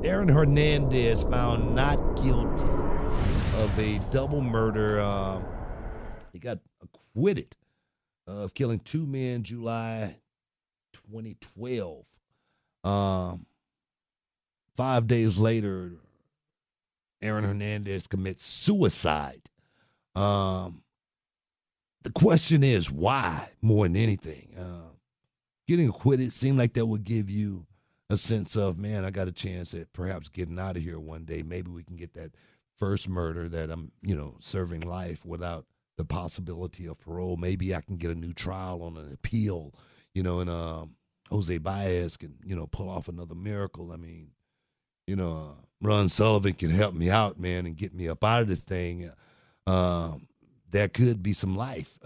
Aaron Hernandez found not guilty of a double murder. He got acquitted of killing two men July 2012. 5 days later, Aaron Hernandez commits suicide. The question is why more than anything. Getting acquitted seemed like that would give you a sense of, man, I got a chance at perhaps getting out of here one day. Maybe we can get that first murder that I'm, serving life without the possibility of parole. Maybe I can get a new trial on an appeal, and Jose Baez can, pull off another miracle. I mean, Ron Sullivan can help me out, man, and get me up out of this thing. There could be some life.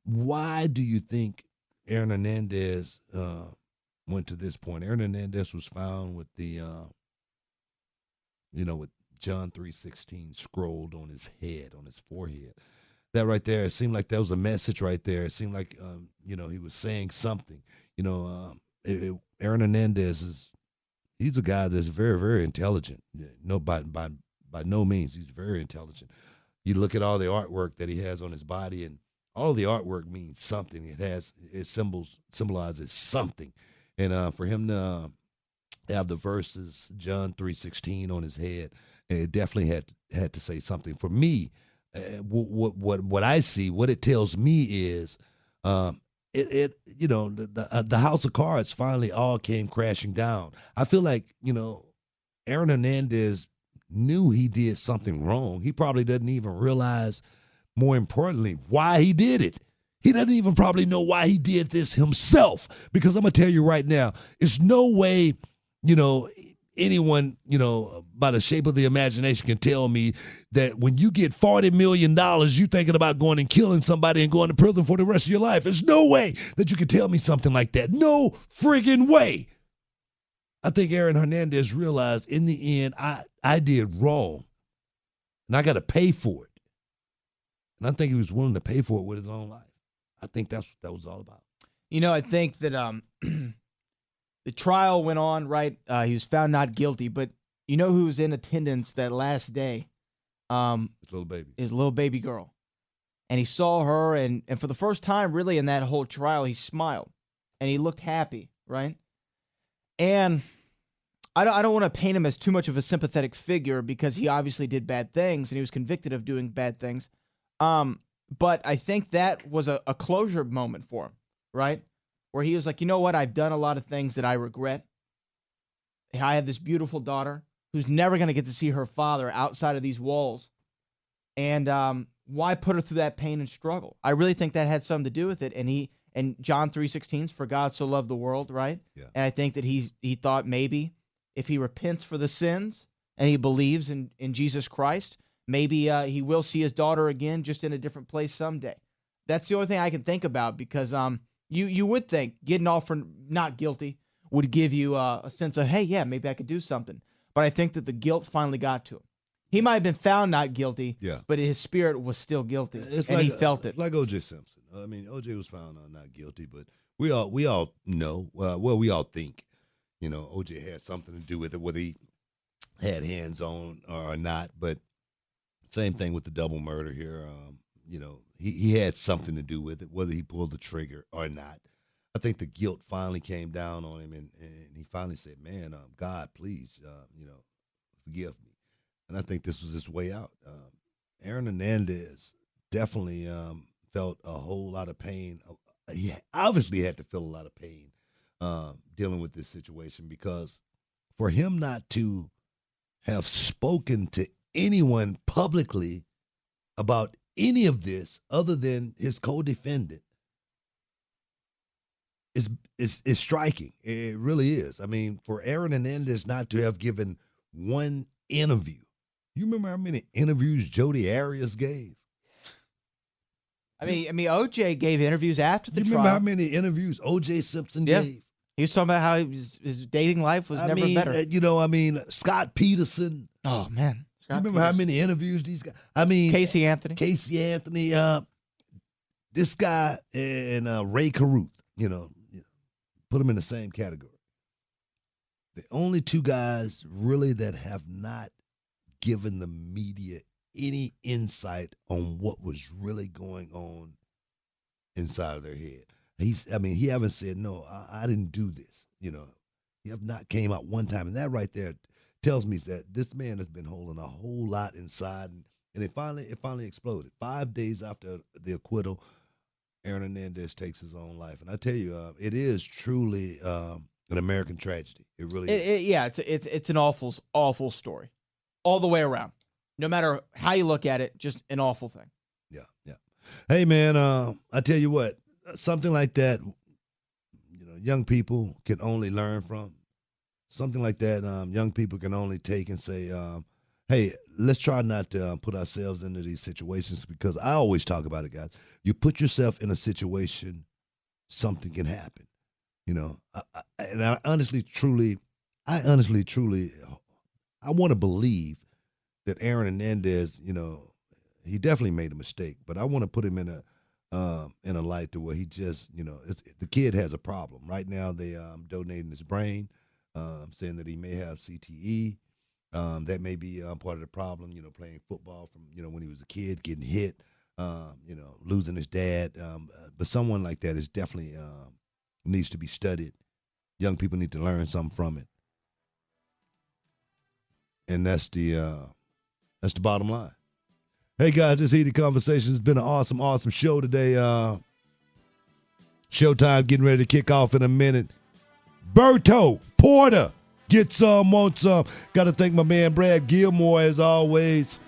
Why do you think Aaron Hernandez went to this point? Aaron Hernandez was found with the, with John 3:16 scrolled on his head, on his forehead. That right there, it seemed like that was a message right there. It seemed like, he was saying something. Aaron Hernandez he's a guy that's very, very intelligent. No, by no means, he's very intelligent. You look at all the artwork that he has on his body, and all the artwork means something. It symbolizes something. And for him to have the verses John 3:16 on his head, it definitely had to say something. For me, what I see, what it tells me is, the house of cards finally all came crashing down. I feel like Aaron Hernandez knew he did something wrong. He probably doesn't even realize, more importantly, why he did it. He doesn't even probably know why he did this himself. Because I'm going to tell you right now, it's no way, anyone, by the shape of the imagination can tell me that when you get $40 million, you thinking about going and killing somebody and going to prison for the rest of your life. There's no way that you can tell me something like that. No friggin' way. I think Aaron Hernandez realized in the end, I did wrong, and I got to pay for it. And I think he was willing to pay for it with his own life. I think that's what that was all about. I think that the trial went on, right? He was found not guilty, but you know who was in attendance that last day? His little baby. His little baby girl. And he saw her, and for the first time, really, in that whole trial, he smiled. And he looked happy, right? And I don't want to paint him as too much of a sympathetic figure because he obviously did bad things, and he was convicted of doing bad things. But I think that was a closure moment for him, right? Where he was like, you know what? I've done a lot of things that I regret. I have this beautiful daughter who's never going to get to see her father outside of these walls. And why put her through that pain and struggle? I really think that had something to do with it. And John 3:16, for God so loved the world, right? Yeah. And I think that he thought maybe if he repents for the sins and he believes in Jesus Christ, maybe he will see his daughter again, just in a different place someday. That's the only thing I can think about because you would think getting off for not guilty would give you a sense of, hey, yeah, maybe I could do something. But I think that the guilt finally got to him. He might have been found not guilty, but his spirit was still guilty, he felt it. Like O.J. Simpson. I mean, O.J. was found not guilty, but we all know, we all think, O.J. had something to do with it, whether he had hands on or not. But same thing with the double murder here. He had something to do with it, whether he pulled the trigger or not. I think the guilt finally came down on him, and he finally said, man, God, please, forgive me. And I think this was his way out. Aaron Hernandez definitely felt a whole lot of pain. He obviously had to feel a lot of pain dealing with this situation, because for him not to have spoken to anyone publicly about any of this other than his co-defendant is striking. It really is. I mean, for Aaron Hernandez not to have given one interview. You remember how many interviews Jodi Arias gave? I mean, OJ gave interviews after the trial. You remember how many interviews O.J. Simpson gave? He was talking about how his dating life was never better. Scott Peterson. Oh, man. You remember how many interviews these guys? Casey Anthony. This guy and Ray Caruth, put them in the same category. The only two guys really that have not given the media any insight on what was really going on inside of their head. He haven't said, no, I didn't do this. He have not came out one time. And that right there tells me that this man has been holding a whole lot inside. And it finally exploded. 5 days after the acquittal, Aaron Hernandez takes his own life. And I tell you, it is truly an American tragedy. It really is. It's an awful story all the way around. No matter how you look at it, just an awful thing. Yeah. Hey, man, I tell you what, something like that, young people can only learn from. Something like that, young people can only take and say, hey, let's try not to put ourselves into these situations, because I always talk about it, guys. You put yourself in a situation, something can happen. I honestly, truly, I want to believe that Aaron Hernandez, he definitely made a mistake, but I want to put him in a light to where he just, the kid has a problem. Right now, they donating his brain, saying that he may have CTE. That may be part of the problem, playing football from, when he was a kid, getting hit, losing his dad. But someone like that is definitely needs to be studied. Young people need to learn something from it. And that's the bottom line. Hey, guys, this Heated Conversation has been an awesome show today. Showtime getting ready to kick off in a minute. Berto, Porter, get some, want some. Got to thank my man Brad Gilmore, as always,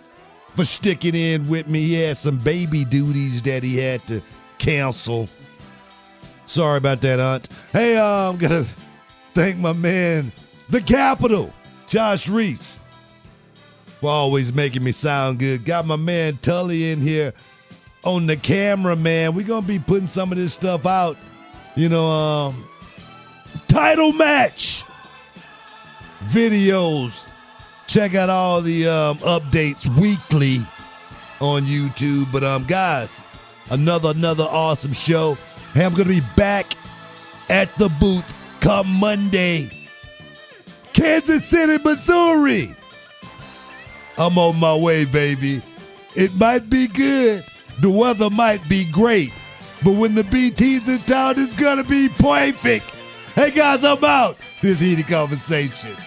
for sticking in with me. He had some baby duties that he had to cancel. Sorry about that, Aunt. Hey, I'm going to thank my man, the Capital, Josh Reese, for always making me sound good. Got my man Tully in here on the camera, man. We're going to be putting some of this stuff out. Title match videos. Check out all the updates weekly on YouTube. But guys, another awesome show. Hey, I'm going to be back at the booth come Monday. Kansas City, Missouri. I'm on my way, baby. It might be good. The weather might be great. But when the BT's in town, it's going to be perfect. Hey, guys, I'm out. This Heated Conversation.